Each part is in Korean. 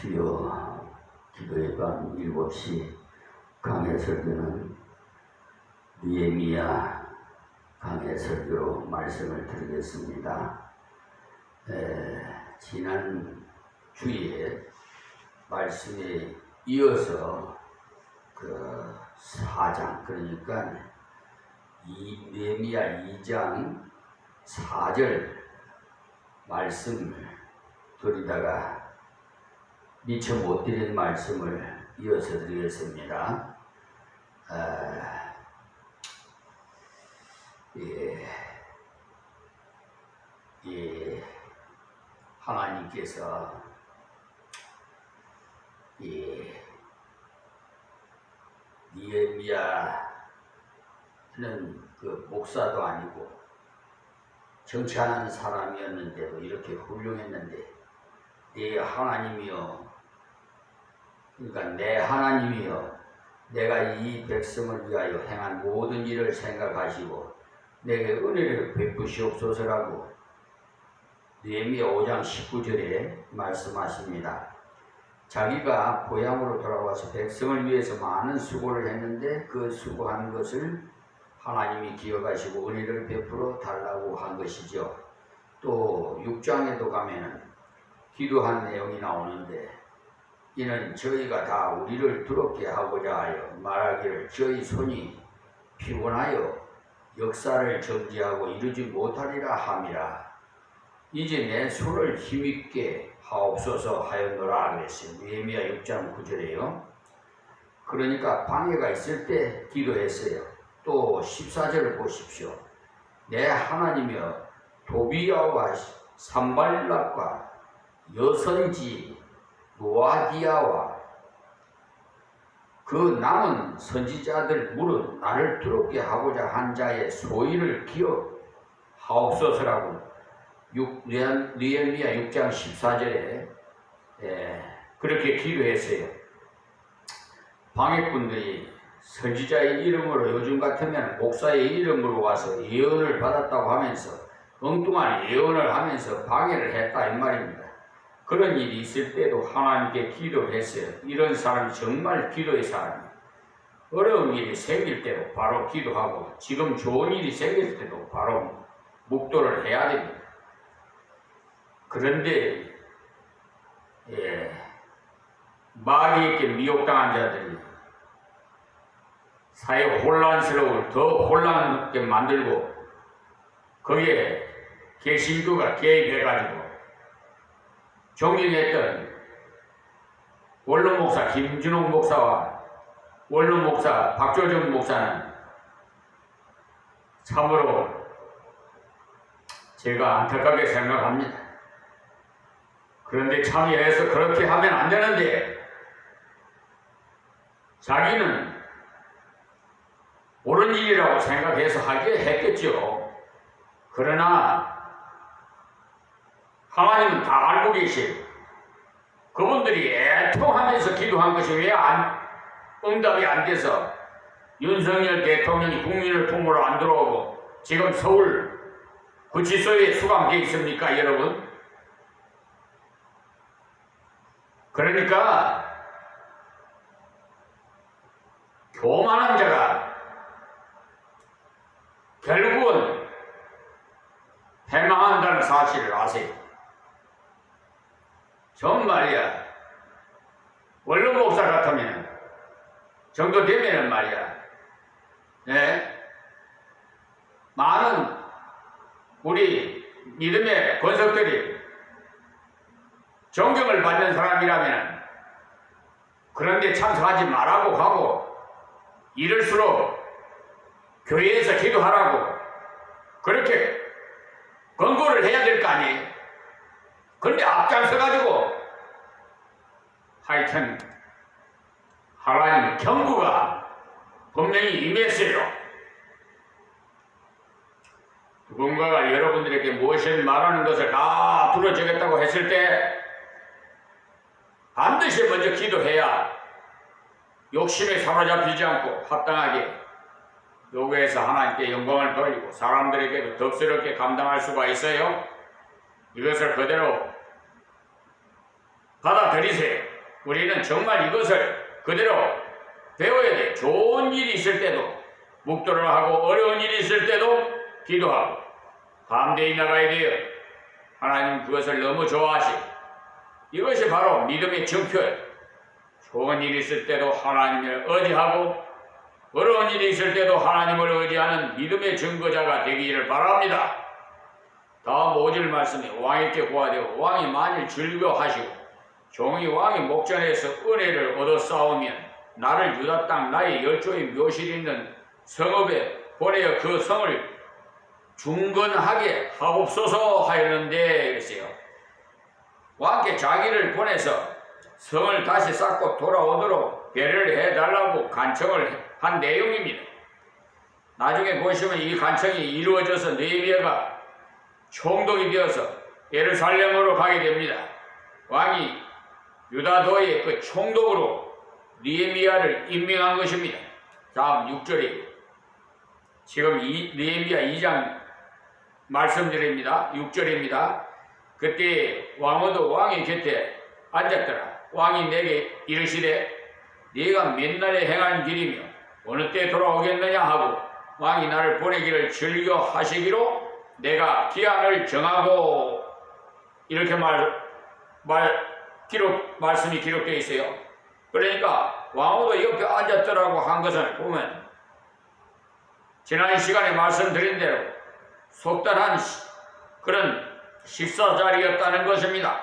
주여, 기도의 밤 7시 강해 설교는 느헤미야 강해 설교로 말씀을 드리겠습니다. 지난 주에 말씀에 이어서 그 4장, 그러니까 느헤미야 2장 4절 말씀을 드리다가 미처 못 드린 말씀을 이어서 드리겠습니다. 하나님께서 느헤미야는 그 목사도 아니고 정치하는 사람이었는데도 이렇게 훌륭했는데, 내 하나님이여, 그러니까 내 하나님이여, 내가 이 백성을 위하여 행한 모든 일을 생각하시고 내게 은혜를 베푸시옵소서라고 느헤미야 5장 19절에 말씀하십니다. 자기가 고향으로 돌아와서 백성을 위해서 많은 수고를 했는데 그 수고한 것을 하나님이 기억하시고 은혜를 베풀어 달라고 한 것이죠. 또 6장에도 가면은 기도한 내용이 나오는데, 이는 저희가 다 우리를 두렵게 하고자 하여 말하기를 저희 손이 피곤하여 역사를 정지하고 이루지 못하리라 함이라. 이제 내 손을 힘있게 하옵소서 하였노라 그랬어요. 느헤미야 6장 9절에요. 그러니까 방해가 있을 때 기도했어요. 또 14절을 보십시오. 내 하나님이여, 도비야와 산발락과 여선지 노아디아와 그 남은 선지자들 물은 나를 두렵게 하고자 한 자의 소위를 기억하옵소서라고 느헤미야 6장 14절에 그렇게 기도했어요. 방해꾼들이 선지자의 이름으로, 요즘 같으면 목사의 이름으로 와서 예언을 받았다고 하면서 엉뚱한 예언을 하면서 방해를 했다 이 말입니다. 그런 일이 있을 때도 하나님께 기도를 했어요. 이런 사람이 정말 기도의 사람이에요. 어려운 일이 생길 때도 바로 기도하고, 지금 좋은 일이 생길 때도 바로 묵도를 해야 됩니다. 그런데 마귀에게 미혹당한 자들이 사회 혼란스러움을 더 혼란하게 만들고, 거기에 개신교가 개입해가지고 존경했던 원로 목사 김준옥 목사와 원로 목사 박조정 목사는 참으로 제가 안타깝게 생각합니다. 그런데 참여해서 그렇게 하면 안 되는데, 자기는 옳은 일이라고 생각해서 하기에 했겠죠. 그러나 하나님은 다 알고 계시고, 그분들이 애통하면서 기도한 것이 왜 응답이 안 돼서 윤석열 대통령이 국민을 품으로 안 들어오고 지금 서울 구치소에 수감되어 있습니까, 여러분? 그러니까 교만한 자가 결국은 패망한다는 사실을 아세요. 정말이야, 원로 목사 같으면 정도 되면은 말이야, 많은 우리 믿음의 권석들이 존경을 받는 사람이라면 그런데 참석하지 말라고 하고, 이럴수록 교회에서 기도하라고 그렇게 권고를 해야 될 거 아니에요. 그런데 앞장서가지고, 하여튼 하나님의 경고가 분명히 임했어요. 누군가가 여러분들에게 무엇을 말하는 것을 다 들어주겠다고 했을 때 반드시 먼저 기도해야 욕심에 사로잡히지 않고 합당하게 요구해서 하나님께 영광을 돌리고 사람들에게도 덕스럽게 감당할 수가 있어요. 이것을 그대로 받아들이세요. 우리는 정말 이것을 그대로 배워야 돼. 좋은 일이 있을 때도 묵도를 하고 어려운 일이 있을 때도 기도하고 담대히 나가야 돼요. 하나님 그것을 너무 좋아하시고 이것이 바로 믿음의 증표예요. 좋은 일이 있을 때도 하나님을 의지하고 어려운 일이 있을 때도 하나님을 의지하는 믿음의 증거자가 되기를 바랍니다. 다음 5절 말씀에 왕에게 고하되고 왕이 만일 즐거하시고 종이 왕의 목전에서 은혜를 얻어 싸우면 나를 유다 땅 나의 열조의 묘실이 있는 성읍에 보내어 그 성을 중건하게 하옵소서 하였는데 그랬어요. 왕께 자기를 보내서 성을 다시 쌓고 돌아오도록 배려를 해달라고 간청을 한 내용입니다. 나중에 보시면 이 간청이 이루어져서 느헤미야가 총독이 되어서 예루살렘으로 가게 됩니다. 왕이 유다도의 그 총독으로 느헤미야를 임명한 것입니다. 다음 6절에 지금 느헤미야 2장 말씀드립니다. 6절입니다. 그때 왕후도 왕의 곁에 앉았더라. 왕이 내게 이르시되 네가 맨날에 행한 길이며 어느 때 돌아오겠느냐 하고 왕이 나를 보내기를 즐겨하시기로 내가 기한을 정하고 이렇게 말씀이 기록되어 있어요. 그러니까 왕후도 옆에 앉았더라고 한 것을 보면 지난 시간에 말씀드린 대로 속단한 그런 식사 자리였다는 것입니다.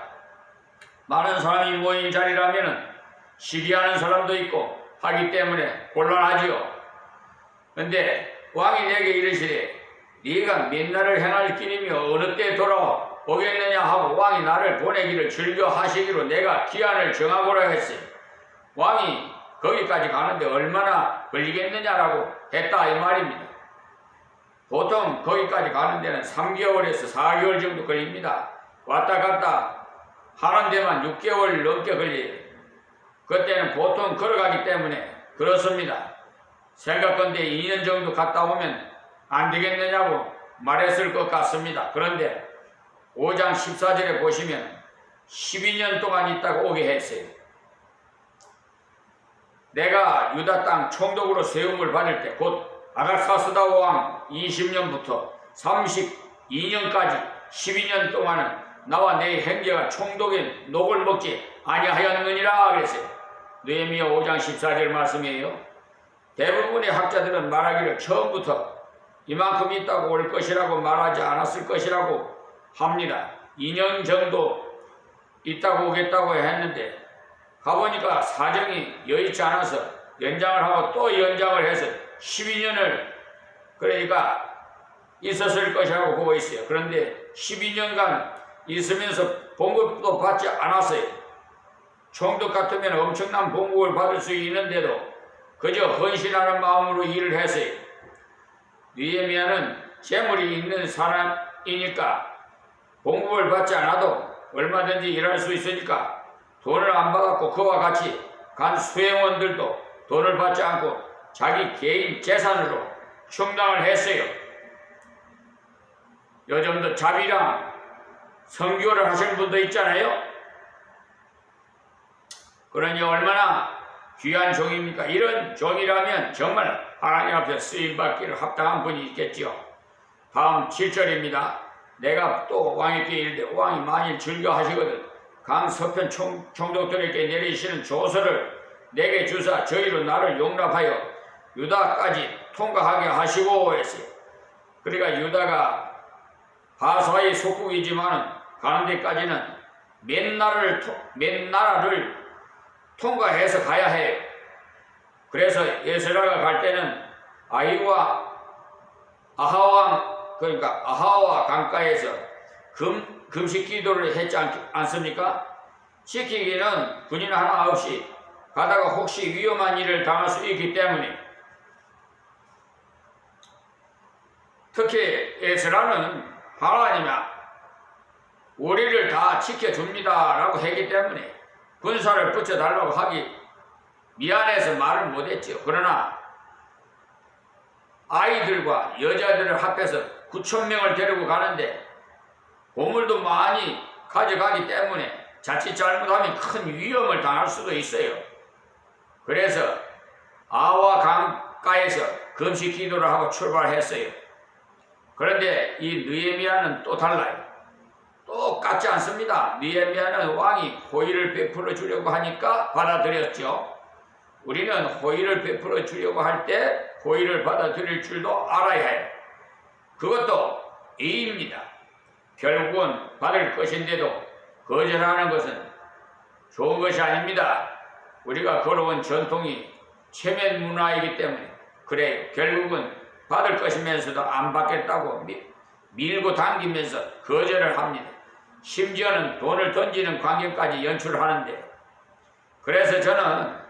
많은 사람이 모인 자리라면 시기하는 사람도 있고 하기 때문에 곤란하지요. 근데 왕이 내게 이르시되 네가 맨날을 행할 길이며 어느 때 돌아오겠느냐 하고 왕이 나를 보내기를 즐겨하시기로 내가 기한을 정하고라 했어요. 왕이 거기까지 가는데 얼마나 걸리겠느냐라고 했다 이 말입니다. 보통 거기까지 가는 데는 3개월에서 4개월 정도 걸립니다. 왔다 갔다 하는 데만 6개월 넘게 걸려요. 그때는 보통 걸어가기 때문에 그렇습니다. 생각건대 2년 정도 갔다 오면 안 되겠느냐고 말했을 것 같습니다. 그런데 5장 14절에 보시면 12년 동안 있다가 오게 했어요. 내가 유다 땅 총독으로 세움을 받을 때 곧 아닥사스다 왕 20년부터 32년까지 12년 동안은 나와 내 형제가 총독의 녹을 먹지 아니하였느니라 그랬어요. 느헤미야 5장 14절 말씀이에요. 대부분의 학자들은 말하기를 처음부터 이만큼 있다고 올 것이라고 말하지 않았을 것이라고 합니다. 2년 정도 있다고 오겠다고 했는데 가보니까 사정이 여의치 않아서 연장을 하고 또 연장을 해서 12년을 그러니까 있었을 것이라고 보고 있어요. 그런데 12년간 있으면서 봉급도 받지 않았어요. 총독 같으면 엄청난 봉급을 받을 수 있는데도 그저 헌신하는 마음으로 일을 했어요. 느헤미야는 재물이 있는 사람이니까 봉급을 받지 않아도 얼마든지 일할 수 있으니까 돈을 안 받았고 그와 같이 간 수행원들도 돈을 받지 않고 자기 개인 재산으로 충당을 했어요. 요즘도 자비랑 선교를 하시는 분도 있잖아요. 그러니 얼마나 귀한 종입니까? 이런 종이라면 정말 하나님 앞에 쓰임받기를 합당한 분이 있겠지요. 다음 7절입니다. 내가 또 왕에게 이르되 왕이 만일 즐겨하시거든 강 서편 총독들에게 내리시는 조서를 내게 주사 저희로 나를 용납하여 유다까지 통과하게 하시고 했어요. 그러니까 유다가 바사의 속국이지만 가는 데까지는 몇 나라를 통과해서 가야 해요. 그래서 에스라가 갈 때는 그러니까 아하와 강가에서 금식 기도를 했지 않습니까? 지키기는 군인 하나 없이 가다가 혹시 위험한 일을 당할 수 있기 때문에 특히 에스라는 하나님이 우리를 다 지켜줍니다 라고 했기 때문에 군사를 붙여달라고 하기 미안해서 말을 못했죠. 그러나 아이들과 여자들을 합해서 9,000명을 데리고 가는데 보물도 많이 가져가기 때문에 자칫 잘못하면 큰 위험을 당할 수도 있어요. 그래서 아와 강가에서 금식 기도를 하고 출발했어요. 그런데 이 느헤미야는 또 달라요. 똑같지 않습니다. 느헤미야는 왕이 호의를 베풀어 주려고 하니까 받아들였죠. 우리는 호의를 베풀어 주려고 할 때 호의를 받아들일 줄도 알아야 해요. 그것도 A입니다. 결국은 받을 것인데도 거절하는 것은 좋은 것이 아닙니다. 우리가 걸어온 전통이 체면 문화이기 때문에 그래요. 결국은 받을 것이면서도 안 받겠다고 밀고 당기면서 거절을 합니다. 심지어는 돈을 던지는 광경까지 연출하는데, 그래서 저는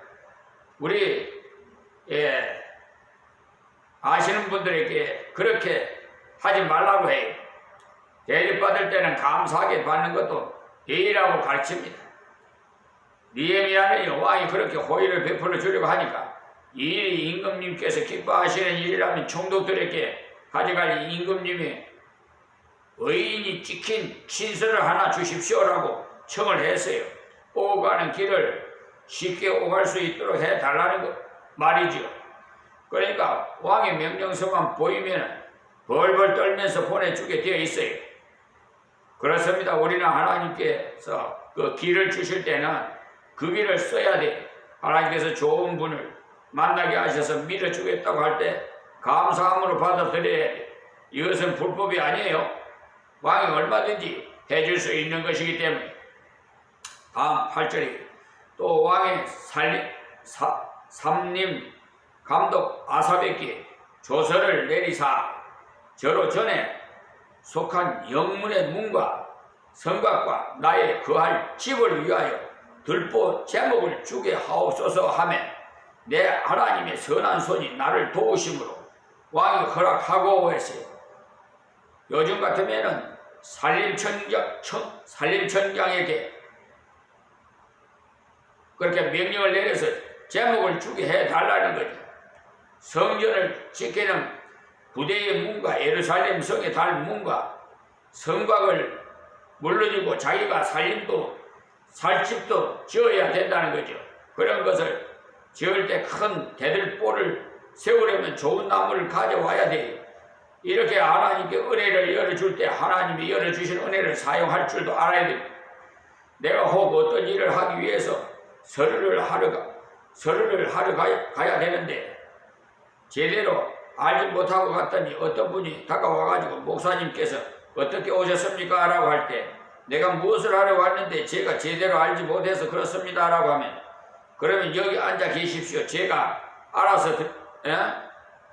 우리 아시는 분들에게 그렇게 하지 말라고 해요. 대접받을 때는 감사하게 받는 것도 예의라고 가르칩니다. 느헤미야는 왕이 그렇게 호의를 베풀어 주려고 하니까 이 일이 임금님께서 기뻐하시는 일이라면 총독들에게 가져갈 임금님이 의인이 찍힌 친서를 하나 주십시오라고 청을 했어요. 오고 가는 길을 쉽게 오갈 수 있도록 해달라는 것 말이죠. 그러니까 왕의 명령서만 보이면 벌벌 떨면서 보내주게 되어 있어요. 그렇습니다. 우리는 하나님께서 그 길을 주실 때는 그 길을 써야 돼. 하나님께서 좋은 분을 만나게 하셔서 밀어주겠다고 할 때 감사함으로 받아들여야 돼. 이것은 불법이 아니에요. 왕이 얼마든지 해줄 수 있는 것이기 때문에. 다음 8절에 또 왕의 삼림 감독 아사백기에 조서를 내리사 저로 전에 속한 영문의 문과 성곽과 나의 거할 집을 위하여 들보 제목을 주게 하옵소서 하며 내 하나님의 선한 손이 나를 도우심으로 왕이 허락하고 했어요. 요즘 같으면은 산림청장에게 그렇게 명령을 내려서 제목을 주게 해달라는 거죠. 성전을 지키는 부대의 문과 예루살렘 성의 달 문과 성곽을 물러주고 자기가 살 집도 지어야 된다는 거죠. 그런 것을 지을 때 큰 대들보를 세우려면 좋은 나무를 가져와야 돼요. 이렇게 하나님께 은혜를 열어줄 때 하나님이 열어주신 은혜를 사용할 줄도 알아야 됩니다. 내가 혹 어떤 일을 하기 위해서 서류를 하러 가야 되는데 제대로 알지 못하고 갔더니 어떤 분이 다가와가지고 목사님께서 어떻게 오셨습니까? 라고 할 때 내가 무엇을 하러 왔는데 제가 제대로 알지 못해서 그렇습니다 라고 하면 그러면 여기 앉아 계십시오. 제가 알아서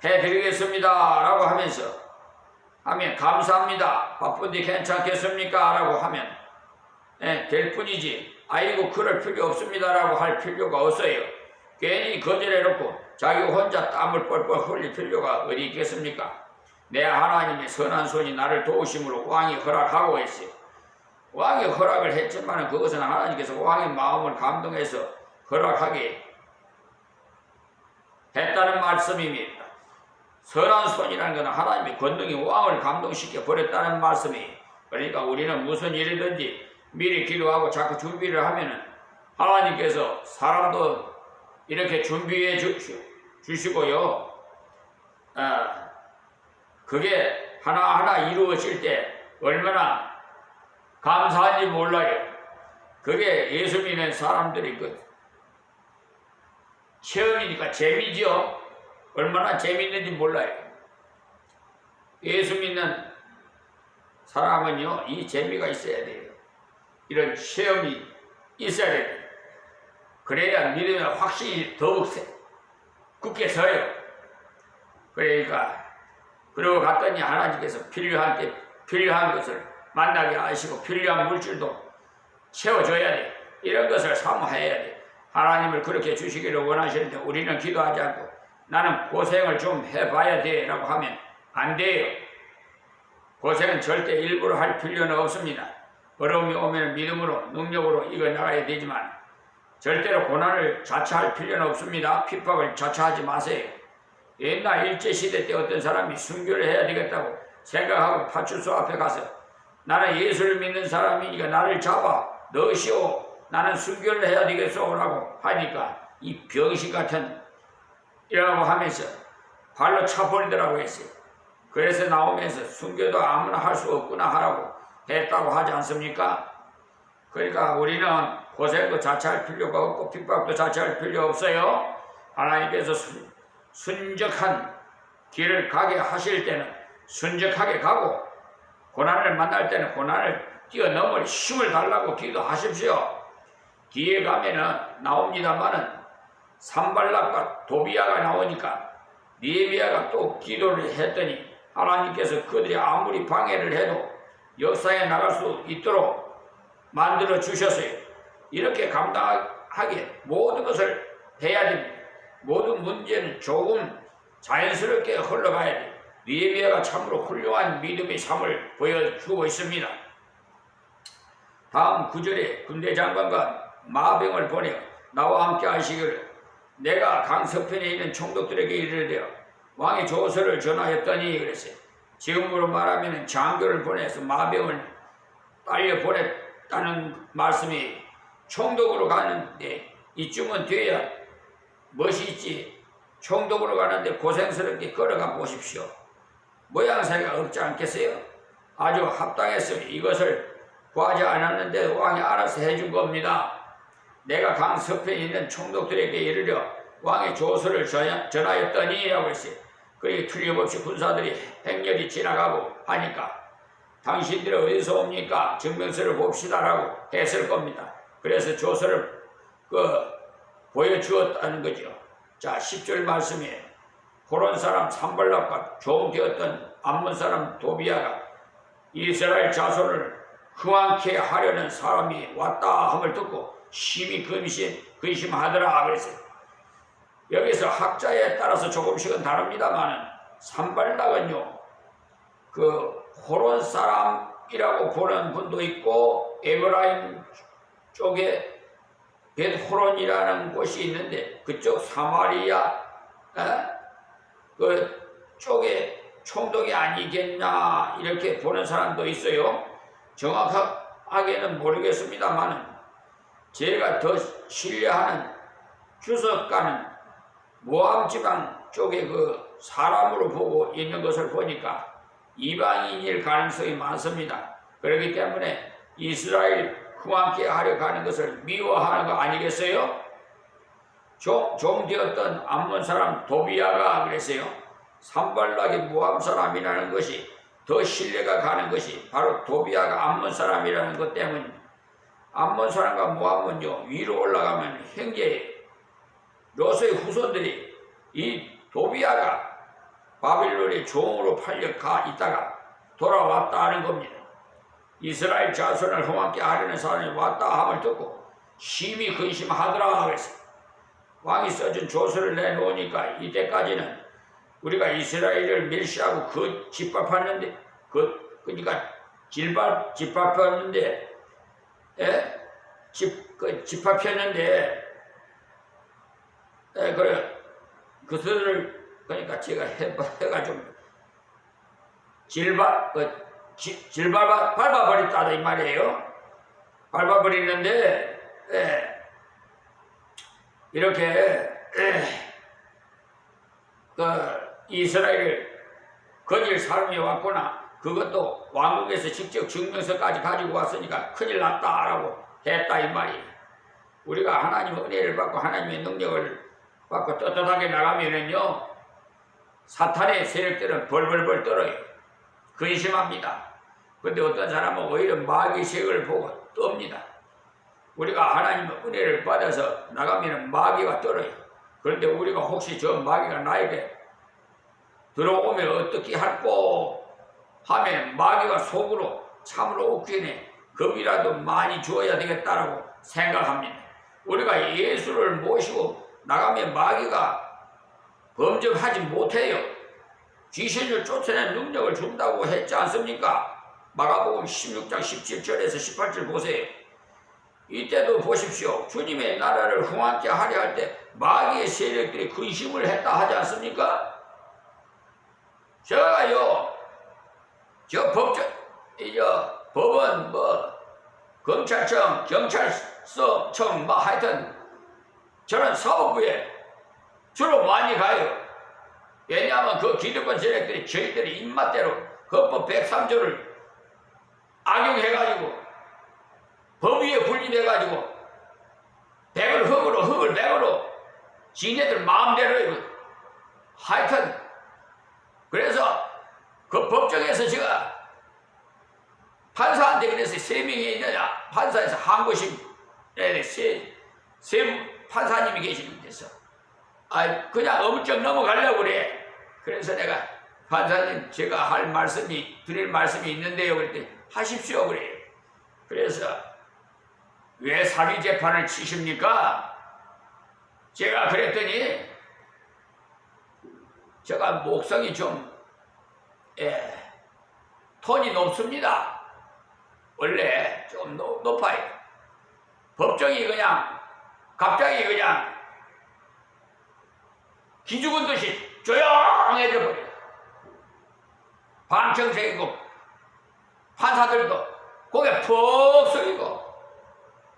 해드리겠습니다 라고 하면 감사합니다. 바쁜데 괜찮겠습니까? 라고 하면 될 뿐이지 아이고 그럴 필요 없습니다 라고 할 필요가 없어요. 괜히 거절해놓고 자기 혼자 땀을 뻘뻘 흘릴 필요가 어디 있겠습니까? 내 하나님의 선한 손이 나를 도우심으로 왕이 허락하고 했어요. 왕이 허락을 했지만 그것은 하나님께서 왕의 마음을 감동해서 허락하게 했다는 말씀입니다. 선한 손이라는 것은 하나님의 권능이 왕을 감동시켜 버렸다는 말씀이에요. 그러니까 우리는 무슨 일이든지 미리 기도하고 자꾸 준비를 하면은 하나님께서 사람도 이렇게 준비해 주시고요. 그게 하나하나 이루어질 때 얼마나 감사한지 몰라요. 그게 예수 믿는 사람들이 체험이니까 재미죠. 얼마나 재미있는지 몰라요. 예수 믿는 사람은요, 이 재미가 있어야 돼요. 이런 체험이 있어야 돼요. 그래야 믿음이 확실히 더욱 굳게 서요. 그러니까 그러고 갔더니 하나님께서 필요한 것을 만나게 하시고 필요한 물질도 채워줘야 돼. 이런 것을 사모해야 돼. 하나님을 그렇게 주시기를 원하시는데 우리는 기도하지 않고 나는 고생을 좀 해봐야 돼 라고 하면 안 돼요. 고생은 절대 일부러 할 필요는 없습니다. 어려움이 오면 믿음으로 능력으로 이겨나가야 되지만 절대로 고난을 자처할 필요는 없습니다. 핍박을 자처하지 마세요. 옛날 일제시대 때 어떤 사람이 순교를 해야 되겠다고 생각하고 파출소 앞에 가서 나는 예수를 믿는 사람이니까 나를 잡아 넣으시오. 나는 순교를 해야 되겠소라고 하니까 이 병신 같은 이라고 하면서 발로 차버리더라고 했어요. 그래서 나오면서 순교도 아무나 할 수 없구나 하라고 했다고 하지 않습니까? 그러니까 우리는 고생도 자처할 필요가 없고 핍박도 자처할 필요 없어요. 하나님께서 순적한 길을 가게 하실 때는 순적하게 가고 고난을 만날 때는 고난을 뛰어넘을 힘을 달라고 기도하십시오. 뒤에 가면은 나옵니다마는 산발락과 도비아가 나오니까 느헤미야가 또 기도를 했더니 하나님께서 그들이 아무리 방해를 해도 역사에 나갈 수 있도록 만들어 주셨어요. 이렇게 감당하게 모든 것을 해야 됩니다. 모든 문제는 조금 자연스럽게 흘러가야 돼요. 느헤미야가 참으로 훌륭한 믿음의 삶을 보여주고 있습니다. 다음 9절에 군대 장관과 마병을 보내어 나와 함께 하시기를 내가 강서편에 있는 총독들에게 이르되 왕의 조서를 전하였더니 그랬어요. 지금으로 말하면 장교를 보내서 마병을 딸려 보냈다는 말씀이 총독으로 가는데 이쯤은 돼야 멋있지. 총독으로 가는데 고생스럽게 걸어가 보십시오. 모양새가 없지 않겠어요? 아주 합당했으니 이것을 구하지 않았는데 왕이 알아서 해준 겁니다. 내가 강서편에 있는 총독들에게 이르려 왕의 조서를 전하였더니 라고 했어요. 그리고 틀림없이 군사들이 행렬이 지나가고 하니까 당신들이 어디서 옵니까? 증명서를 봅시다라고 했을 겁니다. 그래서 조서를 보여주었다는 거죠. 자, 10절 말씀에 호론 사람 산발락과 종되었던 암몬 사람 도비아가 이스라엘 자손을 흥황케 하려는 사람이 왔다 함을 듣고 심히 근심하더라 그랬어요. 여기서 학자에 따라서 조금씩은 다릅니다만 산발락은요 그 호론 사람이라고 보는 분도 있고 에브라임 쪽에 벳호론이라는 곳이 있는데 그쪽 사마리아 그 쪽에 총독이 아니겠냐 이렇게 보는 사람도 있어요. 정확하게는 모르겠습니다만 제가 더 신뢰하는 주석가는 모함 지방 쪽에 그 사람으로 보고 있는 것을 보니까 이방인일 가능성이 많습니다. 그렇기 때문에 이스라엘 흥황케 하려 하는 것을 미워하는 거 아니겠어요? 종 되었던 암몬 사람 도비아가 그랬어요. 산발락이 모함 사람이라는 것이 더 신뢰가 가는 것이 바로 도비아가 암몬 사람이라는 것 때문입니다. 암몬 사람과 모함은요 위로 올라가면 형제예요. 롯의 후손들이 이 도비아가 바빌론의 종으로 팔려 가 있다가 돌아왔다는 겁니다. 이스라엘 자손을 흥황케 하려는 사람이 왔다 함을 듣고 심히 근심하더라 그랬어요. 왕이 써준 조서를 내놓으니까 이때까지는 우리가 이스라엘을 멸시하고 그 짓밟았는데 그러니까 짓밟혔는데 짓밟혔는데 그래 그들을 그러니까 제가 해가지고 밟아버렸다 이 말이에요. 밟아버리는데 이렇게 이스라엘 거질 사람이 왔구나. 그것도 왕국에서 직접 증명서까지 가지고 왔으니까 큰일 났다라고 했다 이 말이에요. 우리가 하나님의 은혜를 받고 하나님의 능력을 받고 떳떳하게 나가면은요 사탄의 세력들은 벌벌벌 떨어요. 근심합니다. 근데 어떤 사람은 오히려 마귀의 세력을 보고 떱니다. 우리가 하나님의 은혜를 받아서 나가면 마귀가 떨어요. 그런데 우리가 혹시 저 마귀가 나에게 들어오면 어떻게 할꼬 하면 마귀가 속으로 참으로 웃기네 겁이라도 많이 주어야 되겠다라고 생각합니다. 우리가 예수를 모시고 나가면 마귀가 범접하지 못해요. 귀신을 쫓아내는 능력을 준다고 했지 않습니까? 마가복음 16장 17절에서 18절 보세요. 이때도 보십시오. 주님의 나라를 흥황케 하려 할 때 마귀의 세력들이 근심을 했다 하지 않습니까? 제가요, 법은 검찰청, 경찰서청, 뭐 하여튼 저는 사법부에 주로 많이 가요. 왜냐하면 그 기득권 세력들이 저희들이 입맛대로 헌법 103조를 악용해가지고 법 위에 군림해가지고 백을 흙으로 흙을 백으로 지네들 마음대로 하여튼 그래서 그 법정에서 제가 판사한테 그래서 3명이 있느냐 판사에서 한 곳이 세 판사님이 계시는 데서 그냥 엄청 넘어가려고 그래. 그래서 내가 판사님 제가 드릴 말씀이 있는데요 그랬더니 하십시오 그래. 그래서 왜 사기 재판을 치십니까? 제가 그랬더니 제가 목성이 좀 톤이 높습니다. 원래 좀 높아요. 법정이 그냥 갑자기 그냥 기죽은 듯이 조용해져 버려요. 방청석이고 판사들도 고개 푹 숙이고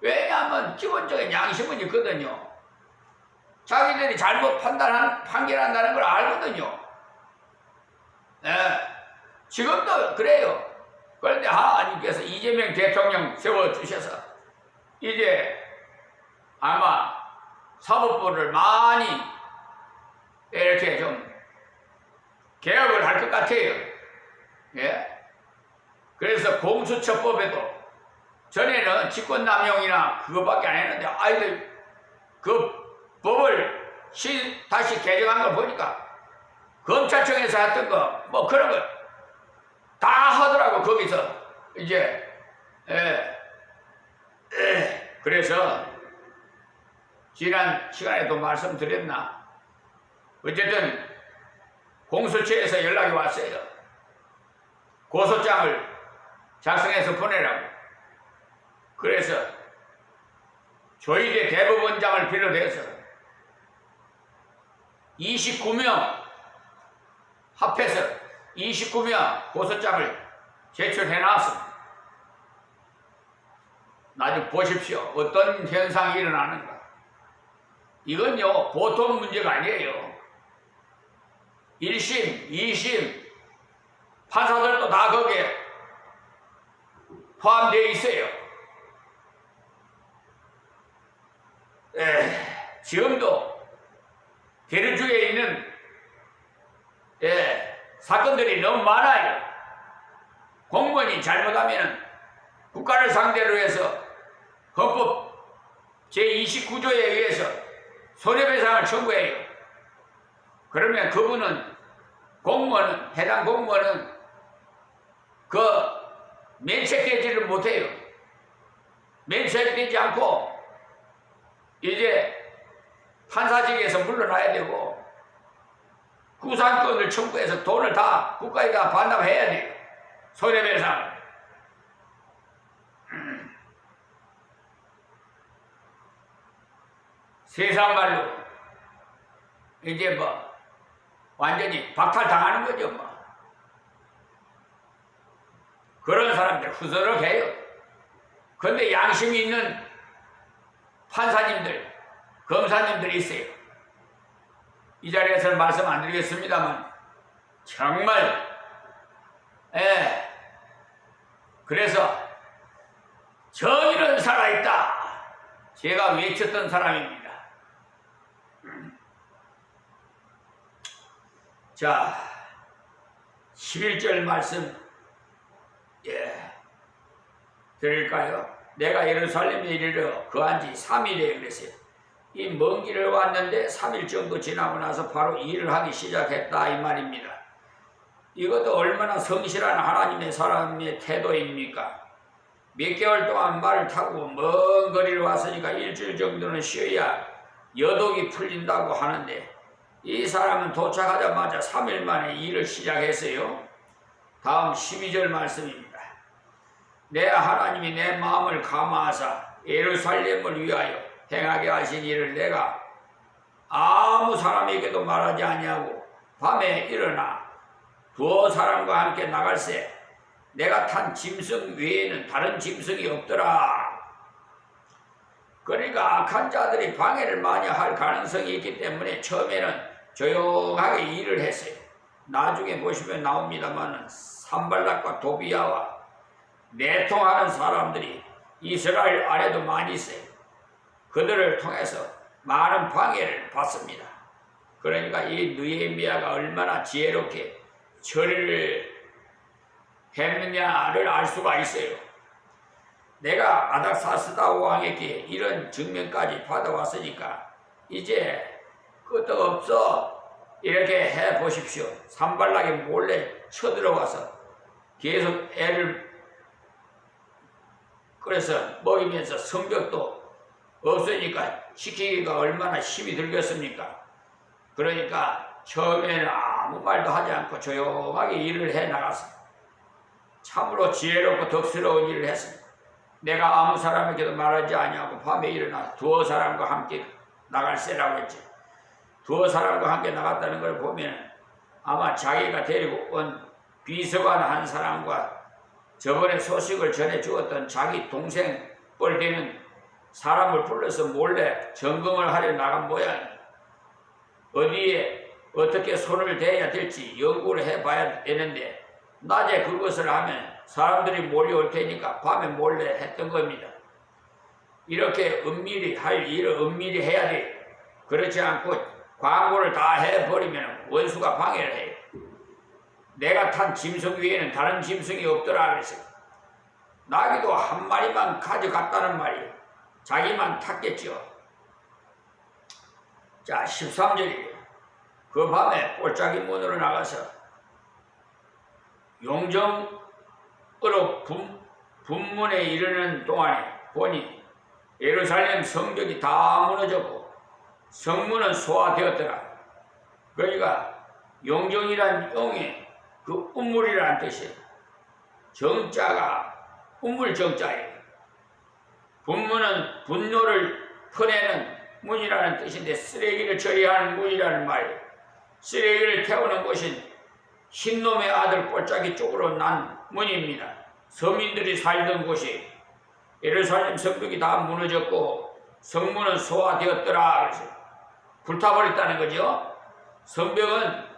왜냐하면 기본적인 양심은 있거든요. 자기들이 잘못 판결한다는 걸 알거든요. 지금도 그래요. 그런데 하나님께서 이재명 대통령 세워주셔서 이제 아마 사법부를 많이 이렇게 좀 개혁을 할 것 같아요. 예. 그래서 공수처법에도 전에는 직권남용이나 그거밖에 안 했는데 아이들 그 법을 다시 개정한 걸 보니까 검찰청에서 했던 거 뭐 그런 거 다 하더라고 거기서 이제 그래서 지난 시간에도 말씀드렸나 어쨌든 공수처에서 연락이 왔어요. 고소장을 작성해서 보내라고. 그래서 조희대 대법원장을 비롯해서 29명 합해서 29명 고소장을 제출해 놨습니다. 나중에 보십시오. 어떤 현상이 일어나는가. 이건요 보통 문제가 아니에요. 1심, 2심 판사들도 다 거기에 포함되어 있어요. 지금도 대류주에 있는 사건들이 너무 많아요. 공무원이 잘못하면 국가를 상대로 해서 헌법 제29조에 의해서 손해배상을 청구해요. 그러면 그분은 해당 공무원은 면책되지를 못해요. 면책되지 않고 이제 판사직에서 물러나야 되고 구상권을 청구해서 돈을 다 국가에다 반납해야 돼요. 손해배상. 세상말로 이제 뭐 완전히 박탈당하는 거죠 뭐. 그런 사람들 후덜럭해요. 그런데 양심이 있는 판사님들, 검사님들이 있어요. 이 자리에서는 말씀 안 드리겠습니다만 정말 그래서 정의는 살아있다. 제가 외쳤던 사람입니다. 자, 11절 말씀 드릴까요? 내가 예루살렘에 이르러 거한 지 3일에 그랬어요. 이 먼 길을 왔는데 3일 정도 지나고 나서 바로 일을 하기 시작했다 이 말입니다. 이것도 얼마나 성실한 하나님의 사람의 태도입니까? 몇 개월 동안 말을 타고 먼 거리를 왔으니까 일주일 정도는 쉬어야 여독이 풀린다고 하는데 이 사람은 도착하자마자 3일 만에 일을 시작했어요. 다음 12절 말씀입니다. 내 하나님이 내 마음을 감화하사 예루살렘을 위하여 행하게 하신 일을 내가 아무 사람에게도 말하지 아니하고 밤에 일어나 두어 사람과 함께 나갈새 내가 탄 짐승 외에는 다른 짐승이 없더라. 그러니까 악한 자들이 방해를 많이 할 가능성이 있기 때문에 처음에는 조용하게 일을 했어요. 나중에 보시면 나옵니다만 산발락과 도비야와 내통하는 사람들이 이스라엘 안에도 많이 있어요. 그들을 통해서 많은 방해를 받습니다. 그러니까 이 느헤미야가 얼마나 지혜롭게 처리를 했느냐를 알 수가 있어요. 내가 아닥사스다 왕에게 이런 증명까지 받아왔으니까 이제 끝도 없어. 이렇게 해보십시오. 산발락이 몰래 쳐들어와서 계속 애를 그래서 먹이면서 성벽도 없으니까 시키기가 얼마나 힘이 들겠습니까? 그러니까 처음에는 아무 말도 하지 않고 조용하게 일을 해나갔습니다. 참으로 지혜롭고 덕스러운 일을 했습니다. 내가 아무 사람에게도 말하지 아니하고 밤에 일어나 두어 사람과 함께 나갈세라고 했지. 두어 사람과 함께 나갔다는 걸 보면 아마 자기가 데리고 온 비서관 한 사람과 저번에 소식을 전해 주었던 자기 동생 뻘 되는 사람을 불러서 몰래 점검을 하려 나간 모양이에요. 어디에 어떻게 손을 대야 될지 연구를 해봐야 되는데 낮에 그것을 하면 사람들이 몰려올 테니까 밤에 몰래 했던 겁니다. 이렇게 은밀히 할 일을 은밀히 해야 돼. 그렇지 않고 광고를 다 해버리면 원수가 방해를 해요. 내가 탄 짐승 위에는 다른 짐승이 없더라 그랬어요. 나귀도 한 마리만 가져갔다는 말이에요. 자기만 탔겠죠. 자, 13절이에요. 그 밤에 꼴짝이 문으로 나가서 용정으로 분문에 이르는 동안에 보니 예루살렘 성벽이 다 무너졌고 성문은 소화되었더라. 그러니까 용정이란 용이 그 우물이라는 뜻이에요. 정자가 우물 정자예요. 분문은 분노를 퍼내는 문이라는 뜻인데 쓰레기를 처리하는 문이라는 말이에요. 쓰레기를 태우는 곳인 흰놈의 아들 꼴짝이 쪽으로 난 문입니다. 서민들이 살던 곳이 예루살렘 성벽이 다 무너졌고 성문은 소화되었더라. 그래서 불타버렸다는 거죠. 성벽은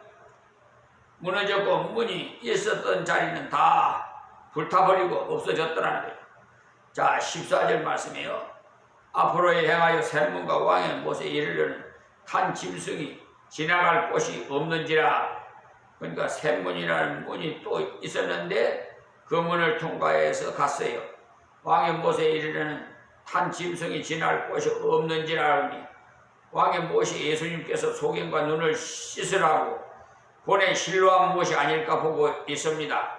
무너졌고 문이 있었던 자리는 다 불타버리고 없어졌더라는 거예요. 자, 14절 말씀이에요. 앞으로에 행하여 샘문과 왕의 못에 이르려는 탄 짐승이 지나갈 곳이 없는지라. 그러니까 샘문이라는 문이 또 있었는데 그 문을 통과해서 갔어요. 왕의 못에 이르려는 탄 짐승이 지날 곳이 없는지라 하니 왕의 못이 예수님께서 소경과 눈을 씻으라고 보낸 실로암 못이 아닐까 보고 있습니다.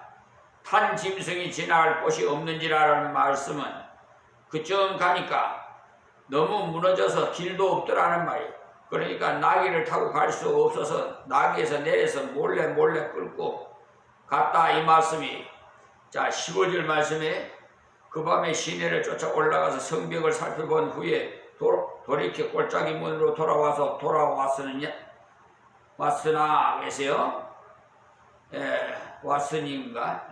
탄 짐승이 지나갈 곳이 없는지라는 말씀은 그쯤 가니까 너무 무너져서 길도 없더라는 말이에요. 그러니까 나귀를 타고 갈 수 없어서 나귀에서 내려서 몰래 끌고 갔다 이 말씀이. 자, 15절 말씀에 그 밤에 시내를 쫓아 올라가서 성벽을 살펴본 후에 돌이켜 꼴짝이 문으로 왔으나 계세요. 왔으니인가?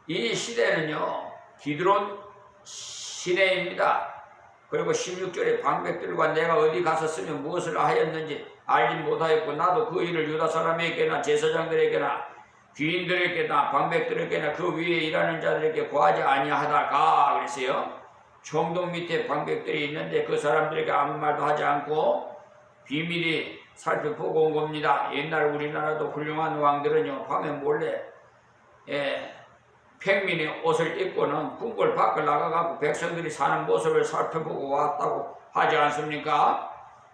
이 시대는요 기드론 시대입니다. 그리고 16절에 방백들과 내가 어디 갔었으면 무엇을 하였는지 알지 못하였고 나도 그 일을 유다 사람에게나 제사장들에게나 귀인들에게나 방백들에게나 그 위에 일하는 자들에게 고하지 아니하다가 그랬어요. 총독 밑에 방백들이 있는데 그 사람들에게 아무 말도 하지 않고 비밀히 살펴보고 온 겁니다. 옛날 우리나라도 훌륭한 왕들은요 밤에 몰래 평민의 옷을 입고는 궁궐 밖을 나가고 백성들이 사는 모습을 살펴보고 왔다고 하지 않습니까?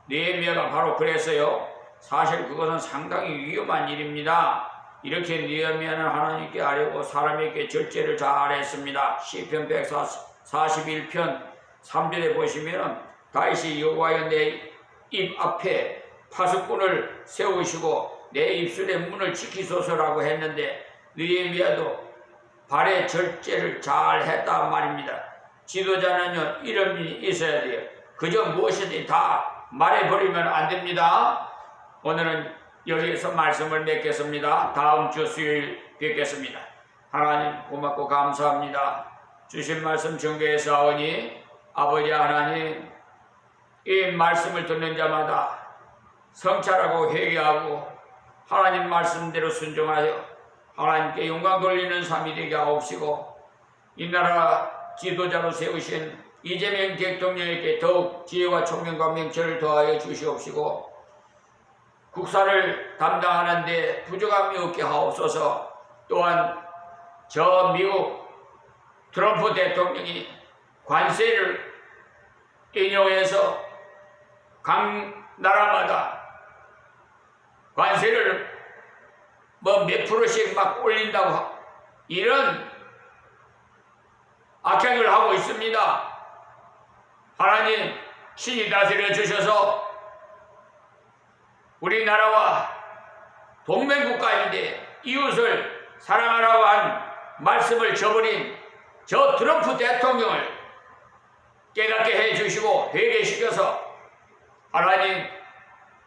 느헤미야가 바로 그랬어요. 사실 그것은 상당히 위험한 일입니다. 이렇게 느헤미야는 하나님께 아뢰고 사람에게 절제를 잘했습니다. 시편 141편 3절에 보시면 다윗이 여호와여 내 입 앞에 파수꾼을 세우시고 내 입술의 문을 지키소서라고 했는데 느헤미야도 발의 절제를 잘 했단 말입니다. 지도자는요 이름이 있어야 돼요. 그저 무엇이든지 다 말해버리면 안 됩니다. 오늘은 여기에서 말씀을 맺겠습니다. 다음 주 수요일 뵙겠습니다. 하나님 고맙고 감사합니다. 주신 말씀 경배사오니 아버지 하나님, 이 말씀을 듣는 자마다 성찰하고 회개하고 하나님 말씀대로 순종하여 하나님께 영광 돌리는 삶이 되게 하옵시고, 이 나라 지도자로 세우신 이재명 대통령에게 더욱 지혜와 총명과 명철을 더하여 주시옵시고, 국사를 담당하는데 부족함이 없게 하옵소서. 또한 저 미국 트럼프 대통령이 관세를 인용해서 각 나라마다 관세를 몇 프로씩 막 올린다고 이런 악행을 하고 있습니다. 하나님 신이 다스려 주셔서 우리나라와 동맹국가인데 이웃을 사랑하라고 한 말씀을 저버린 저 트럼프 대통령을 깨닫게 해주시고 회개시켜서 하나님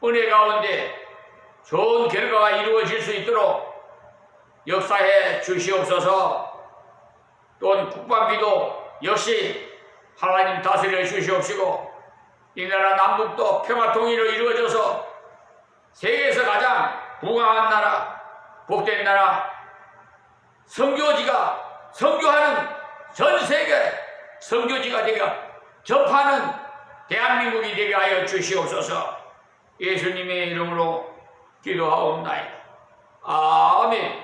은혜 가운데 좋은 결과가 이루어질 수 있도록 역사해 주시옵소서. 또한 국방비도 역시 하나님 다스려 주시옵시고, 이 나라 남북도 평화통일로 이루어져서 세계에서 가장 부강한 나라, 복된 나라, 선교지가 선교하는 전 세계 선교지가 되게 접하는 대한민국이 되게 하여 주시옵소서. 예수님의 이름으로 기도하옵나이다. 아멘.